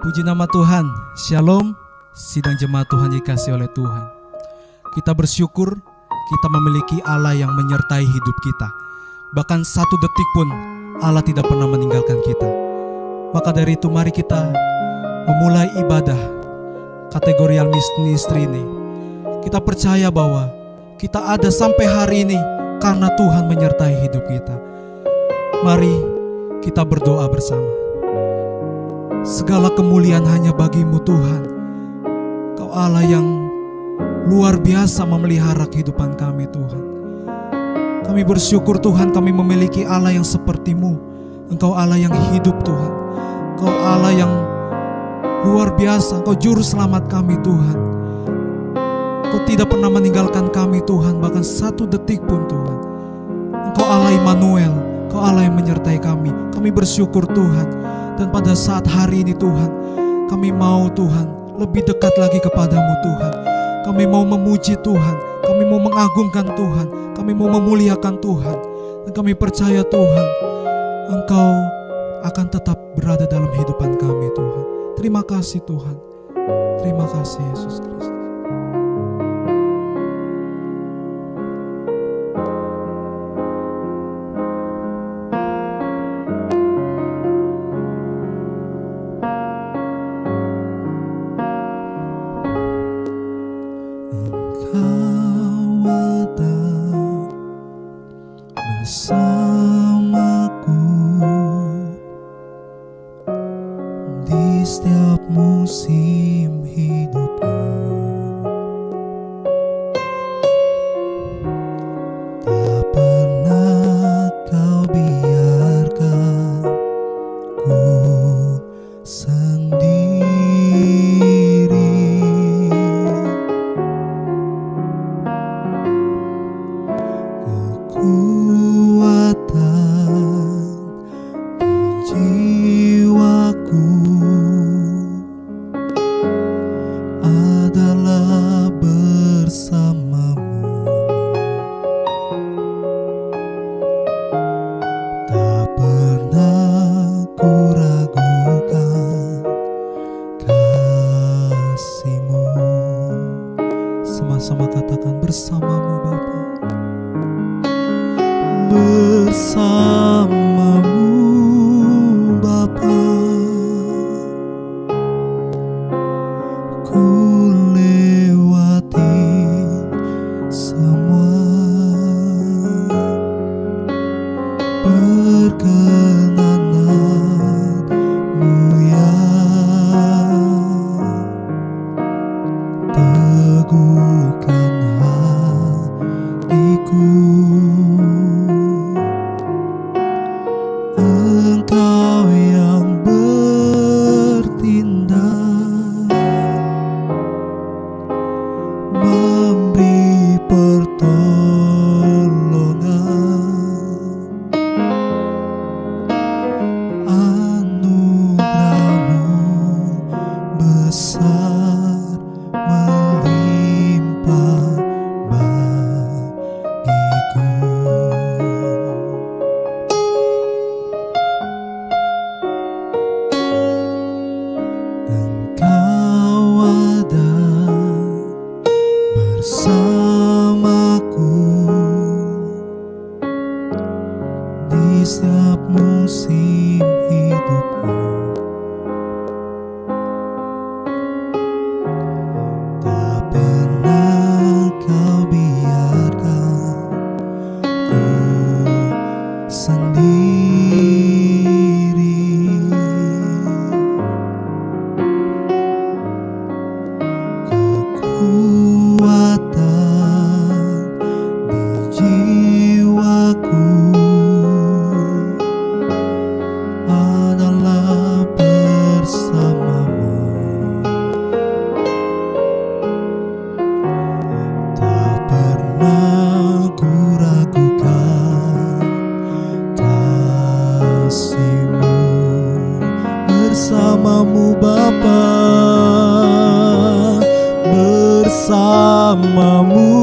Puji nama Tuhan. Shalom, sidang jemaat Tuhan dikasihi oleh Tuhan. Kita bersyukur kita memiliki Allah yang menyertai hidup kita. Bahkan satu detik pun Allah tidak pernah meninggalkan kita. Maka dari itu mari kita memulai ibadah kategorial ministry ini. Kita percaya bahwa kita ada sampai hari ini karena Tuhan menyertai hidup kita. Mari kita berdoa bersama. Segala kemuliaan hanya bagi-Mu Tuhan. Kau Allah yang luar biasa memelihara kehidupan kami Tuhan. Kami bersyukur Tuhan kami memiliki Allah yang seperti-Mu. Engkau Allah yang hidup Tuhan. Engkau Allah yang luar biasa. Engkau juru selamat kami Tuhan. Engkau tidak pernah meninggalkan kami Tuhan, bahkan satu detik pun Tuhan. Engkau Allah Immanuel. Engkau Allah yang menyertai kami. Kami bersyukur Tuhan. Dan pada saat hari ini Tuhan, kami mau Tuhan lebih dekat lagi kepadamu Tuhan. Kami mau memuji Tuhan, kami mau mengagungkan Tuhan, kami mau memuliakan Tuhan. Dan kami percaya Tuhan, Engkau akan tetap berada dalam kehidupan kami Tuhan. Terima kasih Tuhan. Terima kasih Yesus Kristus. Bersamaku di setiap musim hidupku, tak pernah Kau biarkan ku sendiri. Jiwaku adalah bersamamu, tak pernah ku ragukan kasih-Mu. Sama-sama katakan bersamamu Bapa. Bersamamu Bapa, ku lewati semua. Perkenanan-Mu ya teguhkan hatiku. Engkau yang bertindak, memberi pertolongan. Anugerah-Mu besar melimpah bagiku. Engkau ada bersamaku di setiap musim hidupku, tak pernah Kau biarkan ku sendiri. Kekuatan di jiwaku adalah bersamamu, tak pernah ku ragukan kasih-Mu. Bersamamu Bapa, bersamamu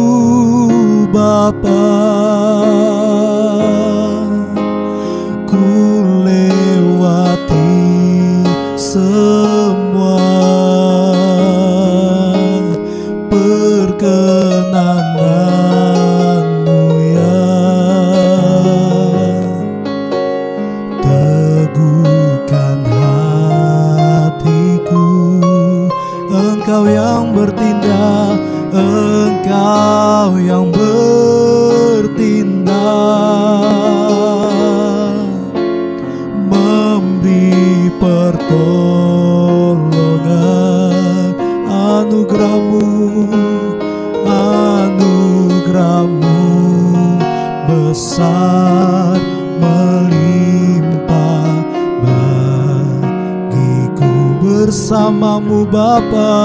Bapa, ku lewati semua. bertindak, Engkau yang bertindak, memberi pertolongan. Anugerah-Mu besar melimpah bagiku. Bersama-Mu Bapa,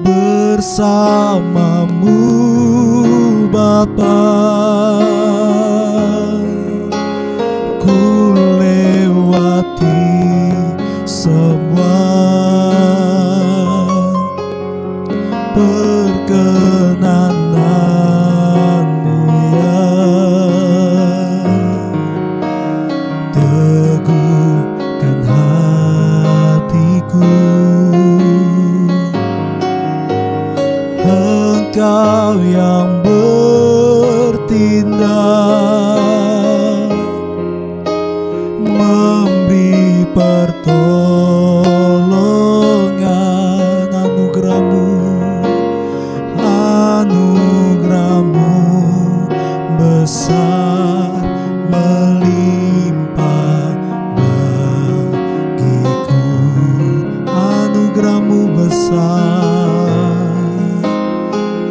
bersama-Mu Bapa, ku lewati semua perkenanan-Mu, ya. Teguhkan hatiku, Engkau yang bertindak, memberi pertolongan. Anugerah-Mu besar melimpah bagiku. Anugerah-Mu besar,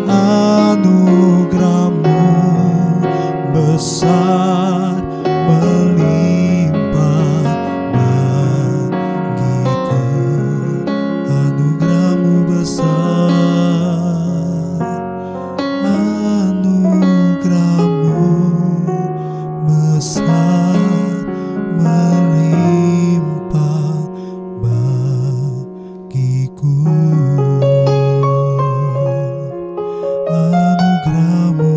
anugerah-Mu besar melimpah bagiku. Anugerah-Mu besar, anugerah-Mu besar melimpah bagiku. Anugerah-Mu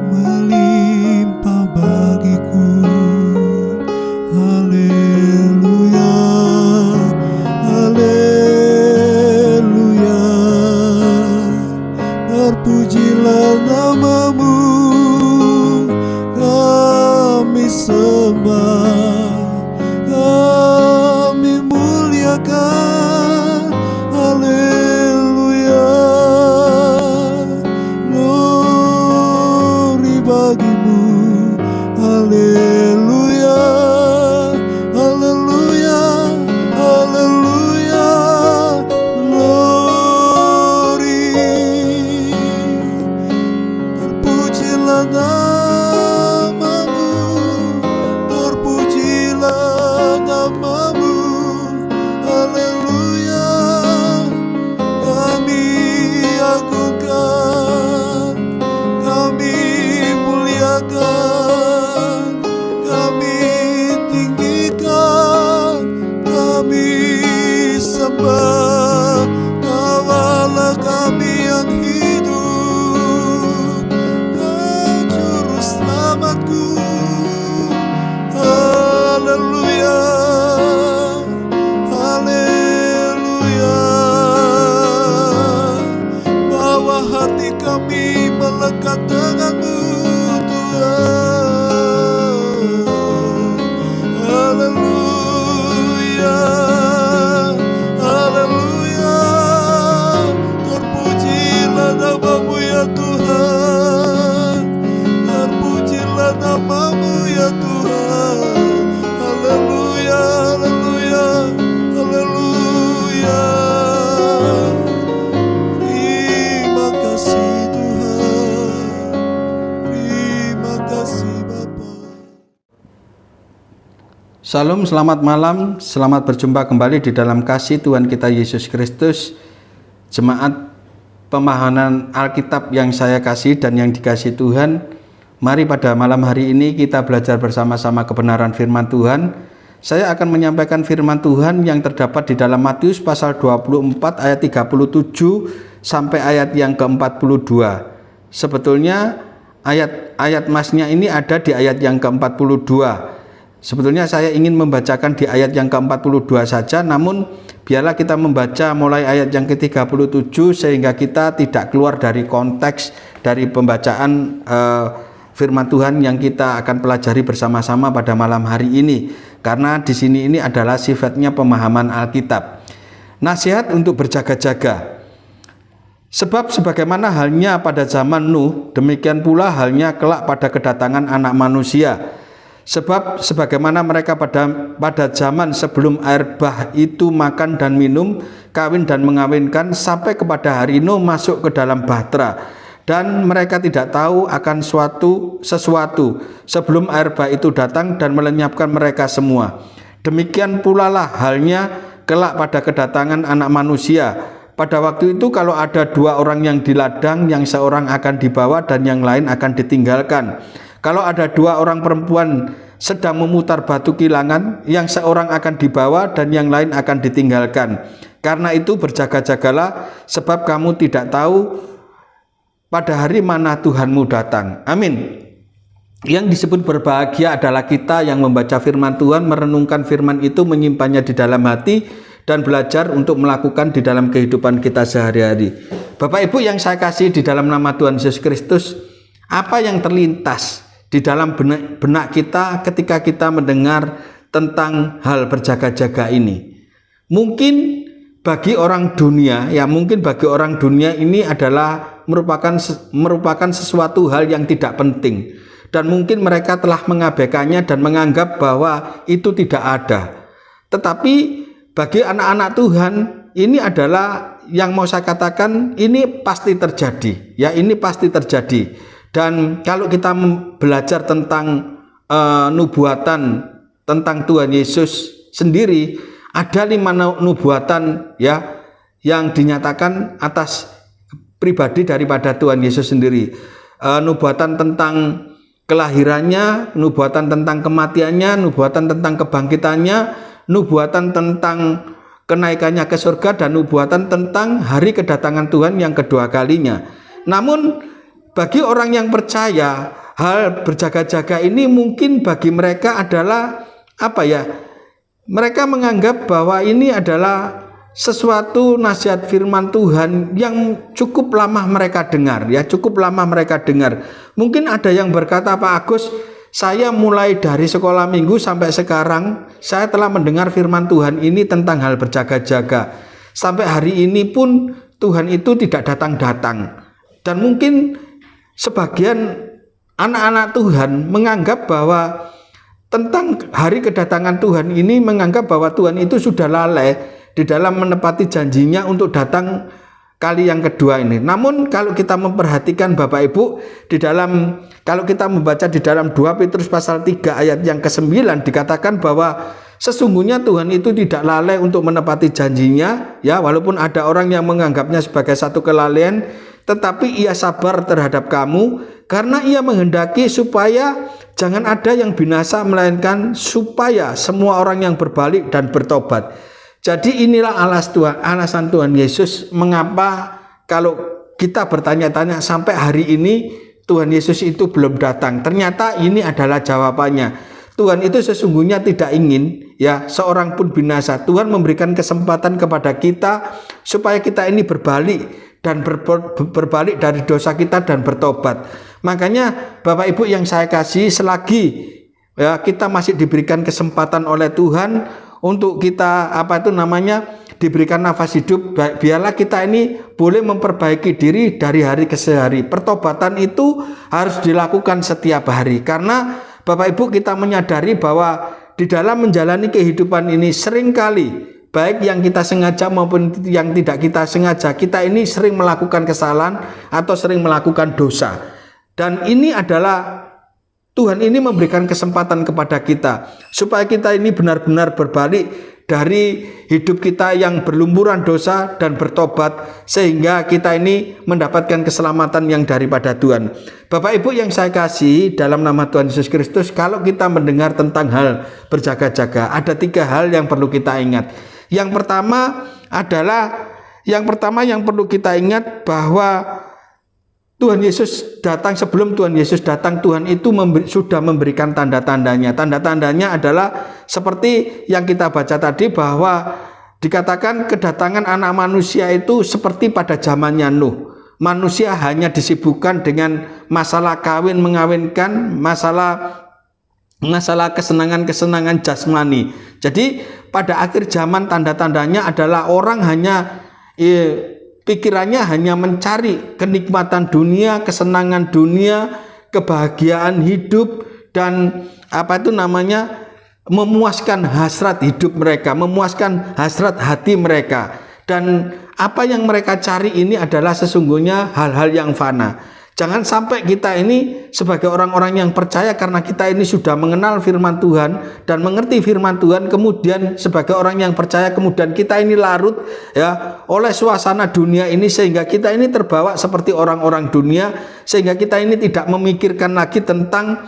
melimpah bagiku. Haleluya, haleluya. Terpujilah nama-Mu, kami sembah, kami muliakan. Haleluya, glory bagi-Mu. Haleluya, haleluya, haleluya, glory. Terpujilah nama-Mu, terpujilah nama-Mu. Haleluya, kami agungkan, kami muliakan, kami tinggikan, kami sembah. Kaulah kami yang hidup, Kau juru selamatku. Haleluya, haleluya. Bawa hati kami melekat dengan-Mu, Tuhan. Haleluya, haleluya. Terpujilah nama-Mu ya Tuhan, terpujilah nama-Mu ya Tuhan. Haleluya, haleluya, haleluya. Terima kasih Tuhan, terima kasih Bapa. Shalom, selamat malam, selamat berjumpa kembali di dalam kasih Tuhan kita Yesus Kristus. Jemaat pemahaman Alkitab yang saya kasih dan yang dikasih Tuhan, mari pada malam hari ini kita belajar bersama-sama kebenaran firman Tuhan. Saya akan menyampaikan firman Tuhan yang terdapat di dalam Matius pasal 24 ayat 37 sampai ayat yang ke-42. Sebetulnya ayat masnya ini ada di ayat yang ke-42. Sebetulnya saya ingin membacakan di ayat yang ke-42 saja, namun biarlah kita membaca mulai ayat yang ke-37 sehingga kita tidak keluar dari konteks dari pembacaan firman Tuhan yang kita akan pelajari bersama-sama pada malam hari ini. karena di sini ini adalah sifatnya pemahaman Alkitab. Nasihat untuk berjaga-jaga. Sebab sebagaimana halnya pada zaman Nuh, demikian pula halnya kelak pada kedatangan Anak Manusia. Sebab sebagaimana mereka pada zaman sebelum air bah itu makan dan minum, kawin dan mengawinkan, sampai kepada hari Nuh masuk ke dalam bahtera, dan mereka tidak tahu akan sesuatu sebelum air bah itu datang dan melenyapkan mereka semua. Demikian pula lah halnya kelak pada kedatangan Anak Manusia. Pada waktu itu kalau ada 2 orang yang di ladang, yang seorang akan dibawa dan yang lain akan ditinggalkan. Kalau ada 2 orang perempuan sedang memutar batu kilangan, yang seorang akan dibawa dan yang lain akan ditinggalkan. Karena itu berjaga-jagalah, sebab kamu tidak tahu pada hari mana Tuhanmu datang. Amin. Yang disebut berbahagia adalah kita yang membaca firman Tuhan, merenungkan firman itu, menyimpannya di dalam hati, dan belajar untuk melakukan di dalam kehidupan kita sehari-hari. Bapak Ibu yang saya kasih di dalam nama Tuhan Yesus Kristus, apa yang terlintas di dalam benak kita ketika kita mendengar tentang hal berjaga-jaga ini? Mungkin bagi orang dunia, ini adalah merupakan sesuatu hal yang tidak penting, dan mungkin mereka telah mengabaikannya dan menganggap bahwa itu tidak ada. Tetapi bagi anak-anak Tuhan, ini adalah yang mau saya katakan, ini pasti terjadi. Ya, ini pasti terjadi. Dan kalau kita belajar tentang nubuatan tentang Tuhan Yesus sendiri, ada 5 nubuatan ya yang dinyatakan atas pribadi daripada Tuhan Yesus sendiri. Nubuatan tentang kelahirannya, nubuatan tentang kematiannya, nubuatan tentang kebangkitannya, nubuatan tentang kenaikannya ke surga, dan nubuatan tentang hari kedatangan Tuhan yang kedua kalinya. Namun bagi orang yang percaya, hal berjaga-jaga ini mungkin bagi mereka adalah mereka menganggap bahwa ini adalah sesuatu nasihat firman Tuhan yang cukup lama mereka dengar. Mungkin ada yang berkata, Pak Agus, saya mulai dari sekolah minggu sampai sekarang, saya telah mendengar firman Tuhan ini tentang hal berjaga-jaga. Sampai hari ini pun Tuhan itu tidak datang-datang. Dan mungkin sebagian anak-anak Tuhan menganggap bahwa tentang hari kedatangan Tuhan ini, menganggap bahwa Tuhan itu sudah lalai di dalam menepati janjinya untuk datang kali yang kedua ini. Namun kalau kita memperhatikan Bapak Ibu, kalau kita membaca di dalam 2 Petrus pasal 3 ayat yang ke-9, dikatakan bahwa sesungguhnya Tuhan itu tidak lalai untuk menepati janjinya, ya, walaupun ada orang yang menganggapnya sebagai satu kelalaian, tetapi Ia sabar terhadap kamu, karena Ia menghendaki supaya jangan ada yang binasa, melainkan supaya semua orang yang berbalik dan bertobat. Jadi inilah alasan Tuhan Yesus mengapa kalau kita bertanya-tanya sampai hari ini Tuhan Yesus itu belum datang. Ternyata ini adalah jawabannya. Tuhan itu sesungguhnya tidak ingin ya seorang pun binasa. Tuhan memberikan kesempatan kepada kita supaya kita ini berbalik dan berbalik dari dosa kita dan bertobat. Makanya Bapak Ibu yang saya kasih, selagi ya kita masih diberikan kesempatan oleh Tuhan untuk kita diberikan nafas hidup, biarlah kita ini boleh memperbaiki diri dari hari ke hari. Pertobatan itu harus dilakukan setiap hari, karena Bapak Ibu kita menyadari bahwa di dalam menjalani kehidupan ini seringkali, baik yang kita sengaja maupun yang tidak kita sengaja, kita ini sering melakukan kesalahan atau sering melakukan dosa. Dan ini adalah Tuhan ini memberikan kesempatan kepada kita supaya kita ini benar-benar berbalik dari hidup kita yang berlumuran dosa dan bertobat, sehingga kita ini mendapatkan keselamatan yang daripada Tuhan. Bapak Ibu yang saya kasih dalam nama Tuhan Yesus Kristus, kalau kita mendengar tentang hal berjaga-jaga, ada 3 hal yang perlu kita ingat. Yang pertama yang perlu kita ingat bahwa Tuhan Yesus datang, sebelum Tuhan Yesus datang, Tuhan itu sudah memberikan tanda-tandanya. Tanda-tandanya adalah seperti yang kita baca tadi, bahwa dikatakan kedatangan anak manusia itu seperti pada zamannya Nuh. Manusia hanya disibukkan dengan masalah kawin mengawinkan, masalah masalah kesenangan-kesenangan jasmani. Jadi pada akhir zaman tanda-tandanya adalah orang hanya pikirannya hanya mencari kenikmatan dunia, kesenangan dunia, kebahagiaan hidup, dan memuaskan hasrat hidup mereka, memuaskan hasrat hati mereka. Dan apa yang mereka cari ini adalah sesungguhnya hal-hal yang fana. Jangan sampai kita ini sebagai orang-orang yang percaya, karena kita ini sudah mengenal firman Tuhan dan mengerti firman Tuhan, kemudian sebagai orang yang percaya kemudian kita ini larut ya oleh suasana dunia ini, sehingga kita ini terbawa seperti orang-orang dunia, sehingga kita ini tidak memikirkan lagi tentang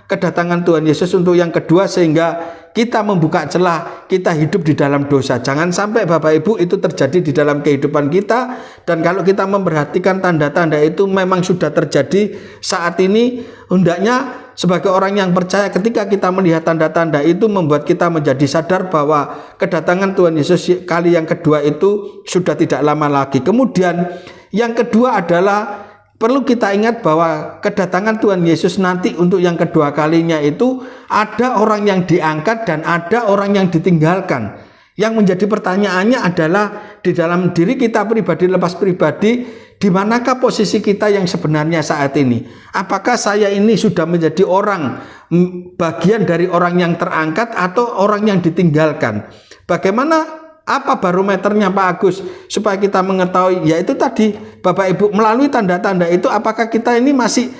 kedatangan Tuhan Yesus untuk yang kedua, sehingga kita membuka celah, kita hidup di dalam dosa. Jangan sampai Bapak Ibu itu terjadi di dalam kehidupan kita. Dan kalau kita memperhatikan tanda-tanda itu memang sudah terjadi saat ini, hendaknya sebagai orang yang percaya ketika kita melihat tanda-tanda itu membuat kita menjadi sadar bahwa kedatangan Tuhan Yesus kali yang kedua itu sudah tidak lama lagi. Kemudian yang kedua adalah perlu kita ingat bahwa kedatangan Tuhan Yesus nanti untuk yang kedua kalinya itu ada orang yang diangkat dan ada orang yang ditinggalkan. Yang menjadi pertanyaannya adalah di dalam diri kita pribadi, lepas pribadi, di manakah posisi kita yang sebenarnya saat ini? Apakah saya ini sudah menjadi orang, bagian dari orang yang terangkat atau orang yang ditinggalkan? Bagaimana? Apa barometernya Pak Agus supaya kita mengetahui? Yaitu tadi Bapak Ibu, melalui tanda-tanda itu apakah kita ini masih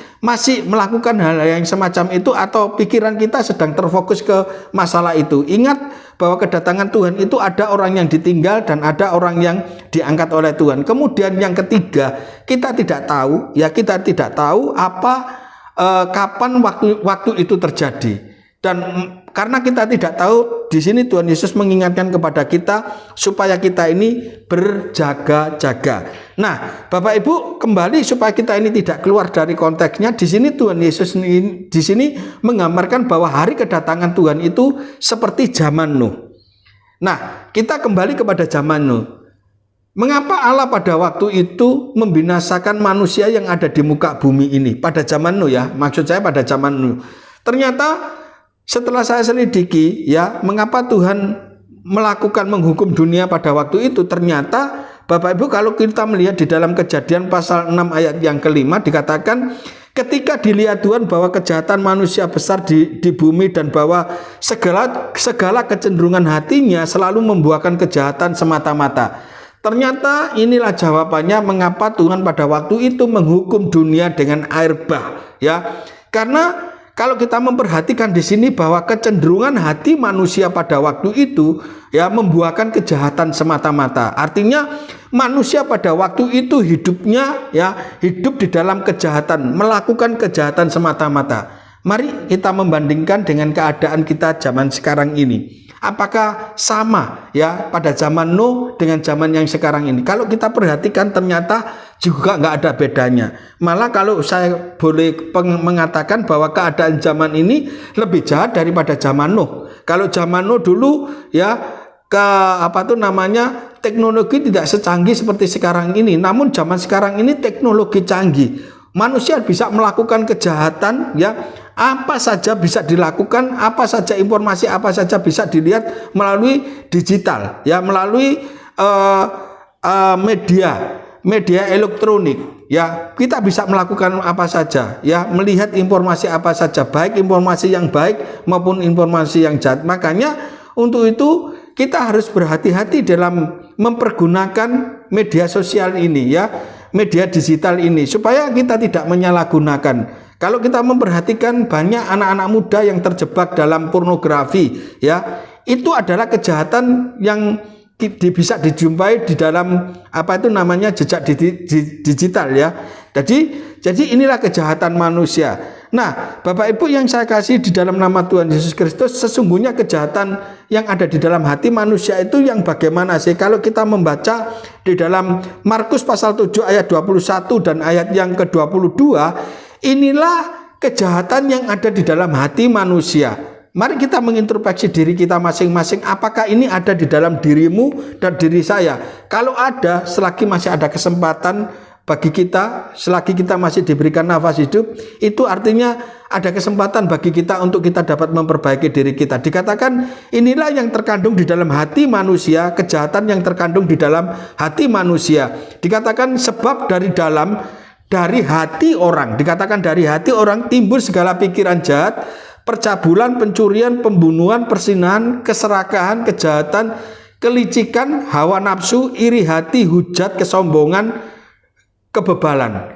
melakukan hal yang semacam itu atau pikiran kita sedang terfokus ke masalah itu. Ingat bahwa kedatangan Tuhan itu ada orang yang ditinggal dan ada orang yang diangkat oleh Tuhan. Kemudian yang ketiga, kita tidak tahu kapan waktu itu terjadi. Dan karena kita tidak tahu, di sini Tuhan Yesus mengingatkan kepada kita supaya kita ini berjaga-jaga. Nah, Bapak Ibu, kembali supaya kita ini tidak keluar dari konteksnya, di sini Tuhan Yesus di sini menggambarkan bahwa hari kedatangan Tuhan itu seperti zaman Nuh. Nah, kita kembali kepada zaman Nuh. Mengapa Allah pada waktu itu membinasakan manusia yang ada di muka bumi ini pada zaman Nuh ya? Maksud saya pada zaman Nuh. Ternyata setelah saya selidiki ya, mengapa Tuhan menghukum dunia pada waktu itu, ternyata Bapak Ibu kalau kita melihat di dalam Kejadian pasal 6 ayat yang kelima dikatakan, ketika dilihat Tuhan bahwa kejahatan manusia besar di bumi dan bahwa segala kecenderungan hatinya selalu membuahkan kejahatan semata-mata. Ternyata inilah jawabannya mengapa Tuhan pada waktu itu menghukum dunia dengan air bah ya. Karena kalau kita memperhatikan di sini bahwa kecenderungan hati manusia pada waktu itu ya membuahkan kejahatan semata-mata. Artinya manusia pada waktu itu hidupnya ya hidup di dalam kejahatan, melakukan kejahatan semata-mata. Mari kita membandingkan dengan keadaan kita zaman sekarang ini. Apakah sama ya pada zaman Nuh dengan zaman yang sekarang ini? Kalau kita perhatikan ternyata juga nggak ada bedanya. Malah kalau saya boleh mengatakan bahwa keadaan zaman ini lebih jahat daripada zaman Nuh. Kalau zaman Nuh dulu ya teknologi tidak secanggih seperti sekarang ini. Namun zaman sekarang ini teknologi canggih. Manusia bisa melakukan kejahatan ya, apa saja bisa dilakukan, apa saja informasi apa saja bisa dilihat melalui digital ya, melalui media elektronik ya. Kita bisa melakukan apa saja ya, melihat informasi apa saja, baik informasi yang baik maupun informasi yang jahat. Makanya untuk itu kita harus berhati-hati dalam mempergunakan media sosial ini ya, media digital ini, supaya kita tidak menyalahgunakan. Kalau kita memperhatikan banyak anak-anak muda yang terjebak dalam pornografi ya, itu adalah kejahatan yang bisa dijumpai di dalam jejak digital ya. Jadi inilah kejahatan manusia. Nah, Bapak Ibu yang saya kasih di dalam nama Tuhan Yesus Kristus, sesungguhnya kejahatan yang ada di dalam hati manusia itu yang bagaimana sih? Kalau kita membaca di dalam Markus pasal 7 ayat 21 dan ayat yang ke-22, inilah kejahatan yang ada di dalam hati manusia. Mari kita mengintrospeksi diri kita masing-masing, apakah ini ada di dalam dirimu dan diri saya? Kalau ada, selagi masih ada kesempatan, bagi kita selagi kita masih diberikan nafas hidup, itu artinya ada kesempatan bagi kita untuk kita dapat memperbaiki diri kita. Dikatakan inilah yang terkandung di dalam hati manusia, kejahatan yang terkandung di dalam hati manusia. Dikatakan sebab dari hati orang, dikatakan dari hati orang timbul segala pikiran jahat, percabulan, pencurian, pembunuhan, persinahan, keserakahan, kejahatan, kelicikan, hawa nafsu, iri hati, hujat, kesombongan, kebebalan.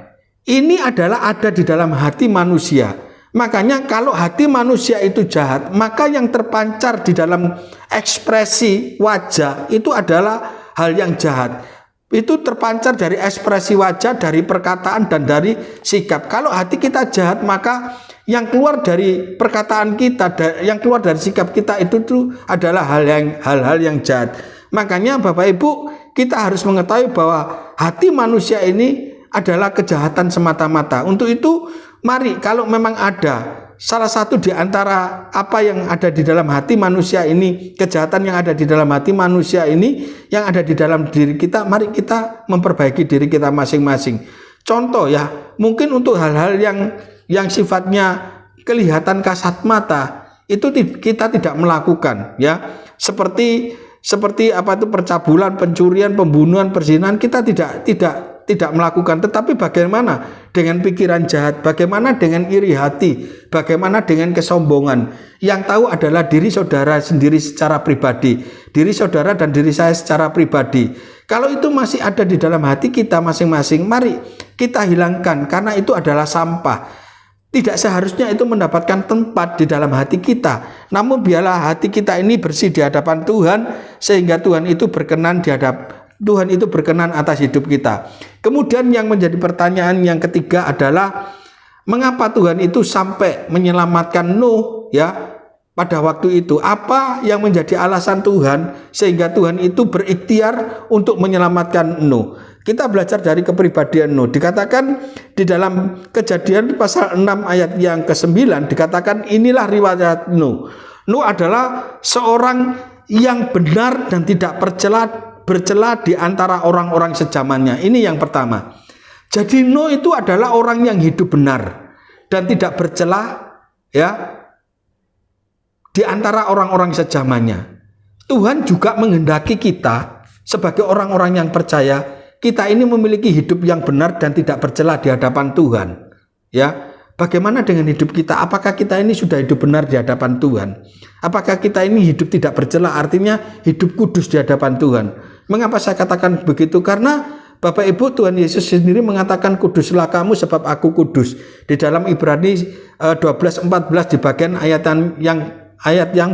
Ini adalah ada di dalam hati manusia. Makanya kalau hati manusia itu jahat, maka yang terpancar di dalam ekspresi wajah itu adalah hal yang jahat. Itu terpancar dari ekspresi wajah, dari perkataan, dan dari sikap. Kalau hati kita jahat, maka yang keluar dari perkataan kita, yang keluar dari sikap kita itu tuh adalah hal-hal yang jahat. Makanya Bapak Ibu, kita harus mengetahui bahwa hati manusia ini adalah kejahatan semata-mata. Untuk itu, mari kalau memang ada salah satu di antara apa yang ada di dalam hati manusia ini, kejahatan yang ada di dalam hati manusia ini, yang ada di dalam diri kita, mari kita memperbaiki diri kita masing-masing. Contoh ya, mungkin untuk hal-hal yang sifatnya kelihatan kasat mata, itu kita tidak melakukan ya. Seperti apa itu percabulan, pencurian, pembunuhan, perzinahan, kita tidak melakukan. Tetapi bagaimana dengan pikiran jahat, bagaimana dengan iri hati, bagaimana dengan kesombongan? Yang tahu adalah diri saudara sendiri secara pribadi, diri saudara dan diri saya secara pribadi. Kalau itu masih ada di dalam hati kita masing-masing, mari kita hilangkan, karena itu adalah sampah. Tidak seharusnya itu mendapatkan tempat di dalam hati kita. Namun biarlah hati kita ini bersih di hadapan Tuhan, sehingga Tuhan itu berkenan atas hidup kita. Kemudian yang menjadi pertanyaan yang ketiga adalah mengapa Tuhan itu sampai menyelamatkan Nuh ya pada waktu itu? Apa yang menjadi alasan Tuhan sehingga Tuhan itu berikhtiar untuk menyelamatkan Nuh? Kita belajar dari kepribadian Nuh. Dikatakan di dalam Kejadian pasal 6 ayat yang ke-9, dikatakan inilah riwayat Nuh. Nuh adalah seorang yang benar dan tidak bercela di antara orang-orang sejamannya. Ini yang pertama. Jadi Nuh itu adalah orang yang hidup benar dan tidak bercela ya di antara orang-orang sejamannya. Tuhan juga menghendaki kita sebagai orang-orang yang percaya, kita ini memiliki hidup yang benar dan tidak bercela di hadapan Tuhan. Ya, bagaimana dengan hidup kita? Apakah kita ini sudah hidup benar di hadapan Tuhan? Apakah kita ini hidup tidak bercela? Artinya hidup kudus di hadapan Tuhan. Mengapa saya katakan begitu? Karena Bapak Ibu, Tuhan Yesus sendiri mengatakan kuduslah kamu sebab aku kudus. Di dalam Ibrani 12:14 di bagian ayat yang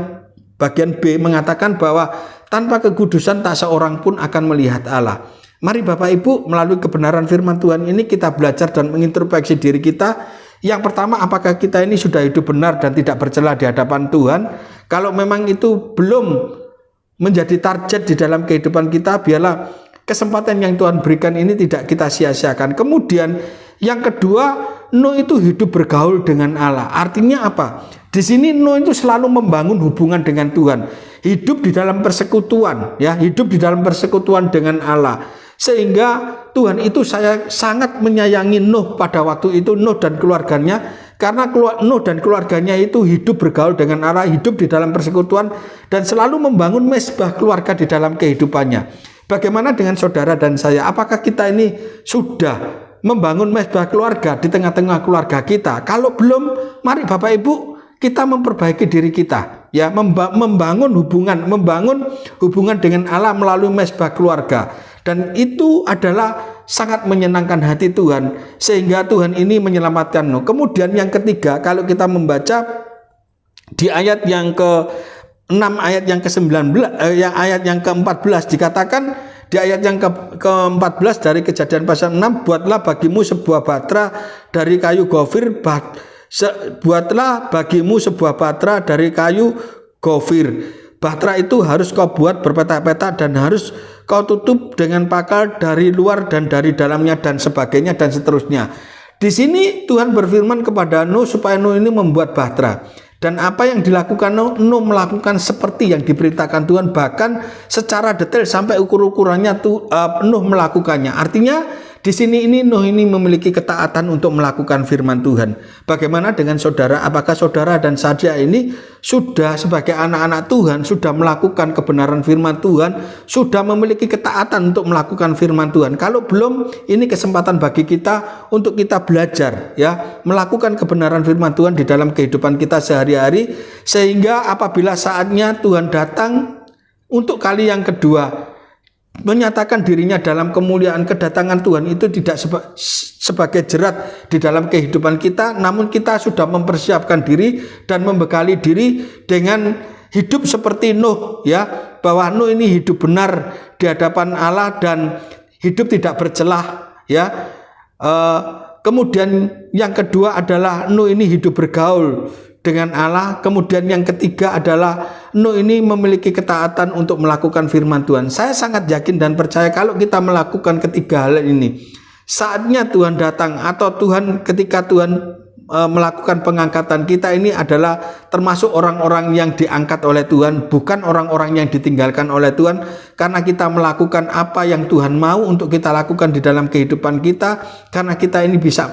bagian B mengatakan bahwa tanpa kekudusan tak seorang pun akan melihat Allah. Mari Bapak Ibu, melalui kebenaran firman Tuhan ini kita belajar dan mengintrospeksi diri kita. Yang pertama, apakah kita ini sudah hidup benar dan tidak bercela di hadapan Tuhan? Kalau memang itu belum menjadi target di dalam kehidupan kita, biarlah kesempatan yang Tuhan berikan ini tidak kita sia-siakan. Kemudian yang kedua, Nuh itu hidup bergaul dengan Allah. Artinya apa? Di sini Nuh itu selalu membangun hubungan dengan Tuhan. Hidup di dalam persekutuan, ya, hidup di dalam persekutuan dengan Allah. Sehingga Tuhan itu sangat menyayangi Nuh pada waktu itu, Nuh dan keluarganya, karena Nuh dan keluarganya itu hidup bergaul dengan Allah, hidup di dalam persekutuan, dan selalu membangun mezbah keluarga di dalam kehidupannya. Bagaimana dengan saudara dan saya? Apakah kita ini sudah membangun mezbah keluarga di tengah-tengah keluarga kita? Kalau belum, mari Bapak Ibu, kita memperbaiki diri kita, ya, membangun hubungan dengan Allah melalui mezbah keluarga. Dan itu adalah sangat menyenangkan hati Tuhan, sehingga Tuhan ini menyelamatkan Nuh. Kemudian yang ketiga, kalau kita membaca di ayat yang ke-6, ayat yang ke-19, ayat yang ke-14 dikatakan di ayat yang ke-14 dari Kejadian pasal 6, buatlah bagimu sebuah batra dari kayu gofir, buatlah bagimu sebuah batra dari kayu gofir. Batra itu harus kau buat berpetak-petak dan harus kau tutup dengan pakal dari luar dan dari dalamnya dan sebagainya dan seterusnya. Di sini Tuhan berfirman kepada Nuh supaya Nuh ini membuat batra. Dan apa yang dilakukan Nuh melakukan seperti yang diperintahkan Tuhan, bahkan secara detail sampai ukur-ukurannya Nuh melakukannya. Artinya Di sini Nuh ini memiliki ketaatan untuk melakukan firman Tuhan. Bagaimana dengan saudara? Apakah saudara dan saya ini sudah sebagai anak-anak Tuhan, sudah melakukan kebenaran firman Tuhan, sudah memiliki ketaatan untuk melakukan firman Tuhan? Kalau belum, ini kesempatan bagi kita untuk kita belajar ya, melakukan kebenaran firman Tuhan di dalam kehidupan kita sehari-hari, sehingga apabila saatnya Tuhan datang untuk kali yang kedua, menyatakan dirinya dalam kemuliaan, kedatangan Tuhan itu tidak sebagai jerat di dalam kehidupan kita, namun kita sudah mempersiapkan diri dan membekali diri dengan hidup seperti Nuh ya, bahwa Nuh ini hidup benar di hadapan Allah dan hidup tidak bercelah ya. Kemudian yang kedua adalah Nuh ini hidup bergaul dengan Allah. Kemudian yang ketiga adalah Nuh ini memiliki ketaatan untuk melakukan firman Tuhan. Saya sangat yakin dan percaya kalau kita melakukan ketiga hal ini, saatnya Tuhan datang, atau ketika Tuhan melakukan pengangkatan, kita ini adalah termasuk orang-orang yang diangkat oleh Tuhan, bukan orang-orang yang ditinggalkan oleh Tuhan, karena kita melakukan apa yang Tuhan mau untuk kita lakukan di dalam kehidupan kita, karena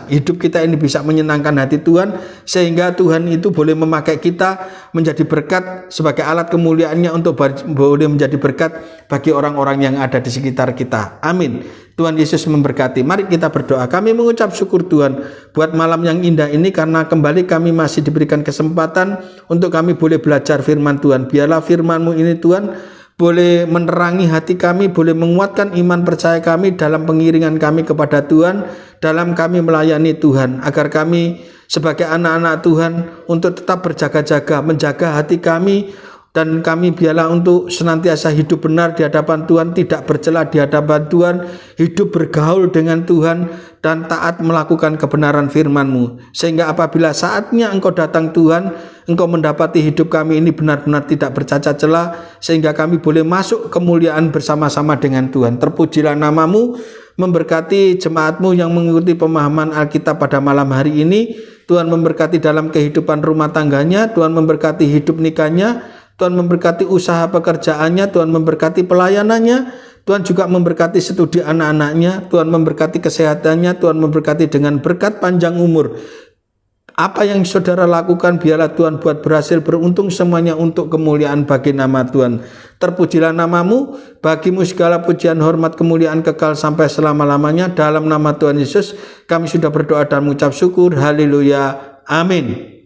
hidup kita ini bisa menyenangkan hati Tuhan, sehingga Tuhan itu boleh memakai kita menjadi berkat sebagai alat kemuliaannya, untuk boleh menjadi berkat bagi orang-orang yang ada di sekitar kita. Amin. Tuhan Yesus memberkati. Mari kita berdoa. Kami mengucap syukur Tuhan buat malam yang indah ini, karena kembali kami masih diberikan kesempatan untuk kami boleh belajar firman Tuhan. Biarlah firman-Mu ini Tuhan boleh menerangi hati kami, boleh menguatkan iman percaya kami dalam pengiringan kami kepada Tuhan, dalam kami melayani Tuhan, agar kami sebagai anak-anak Tuhan untuk tetap berjaga-jaga, menjaga hati kami, dan kami biarlah untuk senantiasa hidup benar di hadapan Tuhan, tidak bercela di hadapan Tuhan, hidup bergaul dengan Tuhan, dan taat melakukan kebenaran firman-Mu, sehingga apabila saatnya Engkau datang Tuhan, Engkau mendapati hidup kami ini benar-benar tidak bercacat celah, sehingga kami boleh masuk kemuliaan bersama-sama dengan Tuhan. Terpujilah nama-Mu, memberkati jemaat-Mu yang mengikuti pemahaman Alkitab pada malam hari ini. Tuhan memberkati dalam kehidupan rumah tangganya, Tuhan memberkati hidup nikahnya, Tuhan memberkati usaha pekerjaannya, Tuhan memberkati pelayanannya, Tuhan juga memberkati studi anak-anaknya, Tuhan memberkati kesehatannya, Tuhan memberkati dengan berkat panjang umur. Apa yang saudara lakukan, biarlah Tuhan buat berhasil, beruntung semuanya untuk kemuliaan bagi nama Tuhan. Terpujilah nama-Mu, bagimu segala pujian, hormat, kemuliaan kekal sampai selama-lamanya. Dalam nama Tuhan Yesus kami sudah berdoa dan mengucap syukur. Haleluya. Amin.